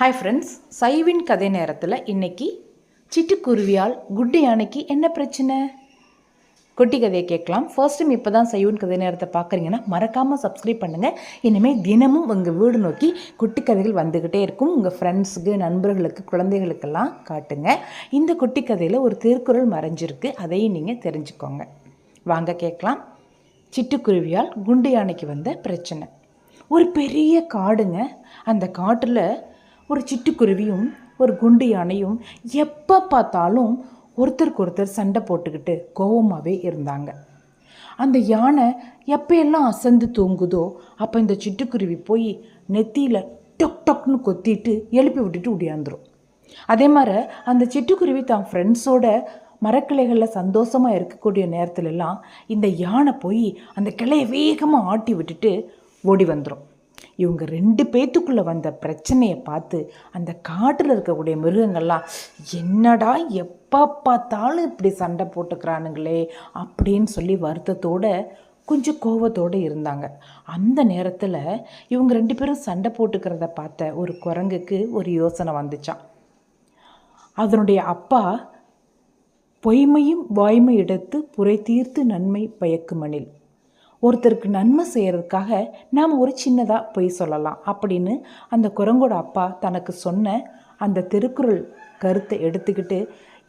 Hi friends, சைவின் கதை நேரத்தில் இன்னைக்கு சிட்டுக்குருவியால் குட்டி யானைக்கு என்ன பிரச்சனை? குட்டி கதையை கேட்கலாம். ஃபர்ஸ்ட் டைம் இப்போ தான் சைவின் கதை நேரத்தை பார்க்குறீங்கன்னா மறக்காமல் சப்ஸ்கிரைப் பண்ணுங்கள். இனிமேல் தினமும் உங்கள் வீடு நோக்கி குட்டி கதைகள் வந்துக்கிட்டே இருக்கும். உங்கள் ஃப்ரெண்ட்ஸுக்கு, நண்பர்களுக்கு, குழந்தைகளுக்கெல்லாம் காட்டுங்க. இந்த குட்டி கதையில் ஒரு திருக்குறள் மறைஞ்சிருக்கு, அதையும் நீங்கள் தெரிஞ்சுக்கோங்க. வாங்க கேட்கலாம். சிட்டுக்குருவியால் குண்டு யானைக்கு வந்த பிரச்சனை. ஒரு பெரிய காடுங்க. அந்த காட்டில் ஒரு சிட்டுக்குருவியும் ஒரு குண்டு யானையும் எப்போ பார்த்தாலும் ஒருத்தருக்கு ஒருத்தர் சண்டை போட்டுக்கிட்டு கோவமாகவே இருந்தாங்க. அந்த யானை எப்போயெல்லாம் அசந்து தூங்குதோ அப்போ இந்த சிட்டுக்குருவி போய் நெத்தியில் டொக் டொக்னு கொத்திட்டு எழுப்பி விட்டுட்டு ஒடியாந்துடும். அதே மாதிரி அந்த சிட்டுக்குருவி தான் ஃப்ரெண்ட்ஸோட மரக்கிளைகளில் சந்தோஷமாக இருக்கக்கூடிய நேரத்துலலாம் இந்த யானை போய் அந்த கிளையை வேகமாக ஆட்டி விட்டுட்டு ஓடி வந்துடும். இவங்க 2 பேத்துக்குள்ளே வந்த பிரச்சனையை பார்த்து அந்த காட்டில் இருக்கக்கூடிய மிருகங்கள்லாம் என்னடா எப்போ பார்த்தாலும் இப்படி சண்டை போட்டுக்கிறானுங்களே அப்படின்னு சொல்லி வருத்தத்தோடு கொஞ்சம் கோவத்தோடு இருந்தாங்க. அந்த நேரத்தில் இவங்க 2 பேரும் சண்டை போட்டுக்கிறத பார்த்த ஒரு குரங்குக்கு ஒரு யோசனை வந்துச்சான். அதனுடைய அப்பா பொய்மையும் வாய்மை எடுத்து புரை தீர்த்து நன்மை பயக்குமனில், ஒருத்தருக்கு நன்மை செய்கிறதுக்காக நாம் ஒரு சின்னதாக பொய் சொல்லலாம் அப்படின்னு அந்த குரங்கோட அப்பா தனக்கு சொன்ன அந்த திருக்குறள் கருத்தை எடுத்துக்கிட்டு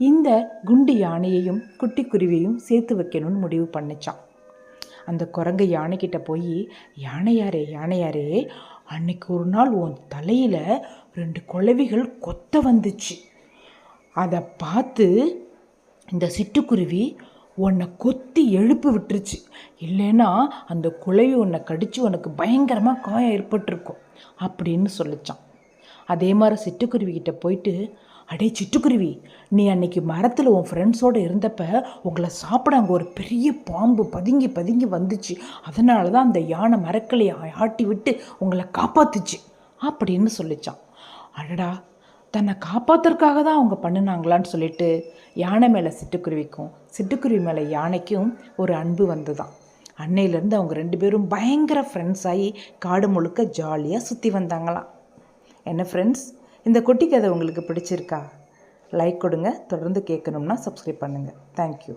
இந்த குண்டு யானையையும் குட்டி குருவியையும் சேர்த்து வைக்கணும்னு முடிவு பண்ணிச்சான். அந்த குரங்கு யானைக்கிட்ட போய், யானையாரே, அன்னைக்கு ஒரு நாள் உன் தலையில் 2 குளவிகள் கொத்த வந்துச்சு. அதை பார்த்து இந்த சிட்டுக்குருவி உன்னை கொத்தி எழுப்பி விட்டுருச்சு. இல்லைன்னா அந்த குளவி உன்னை கடித்து உனக்கு பயங்கரமாக காயம் ஏற்பட்டிருக்கும் அப்படின்னு சொல்லிச்சான். அதே மாதிரி சிட்டுக்குருவிக்கிட்ட போயிட்டு, அடே சிட்டுக்குருவி, நீ அன்னைக்கு மரத்தில் உன் ஃப்ரெண்ட்ஸோடு இருந்தப்ப உங்களை சாப்பிட அங்கே ஒரு பெரிய பாம்பு பதுங்கி வந்துச்சு. அதனால தான் அந்த யானை மரக்கலையை ஆட்டி விட்டு உங்களை காப்பாத்துச்சு அப்படின்னு சொல்லிச்சான். அடடா, தன்னை காப்பாற்றுறதுக்காக தான் அவங்க பண்ணினாங்களான்னு சொல்லிட்டு யானை மேலே சிட்டுக்குருவிக்கும் சிட்டுக்குருவி மேலே யானைக்கும் ஒரு அன்பு வந்துதான். அன்னையிலேருந்து அவங்க 2 பேரும் பயங்கர ஃப்ரெண்ட்ஸ் ஆகி காடு முழுக்க ஜாலியாக சுற்றி வந்தாங்களாம். என்ன ஃப்ரெண்ட்ஸ், இந்த குட்டி கதை உங்களுக்கு பிடிச்சிருக்கா? லைக் கொடுங்க. தொடர்ந்து கேட்கணும்னா சப்ஸ்கிரைப் பண்ணுங்கள். தேங்க்யூ.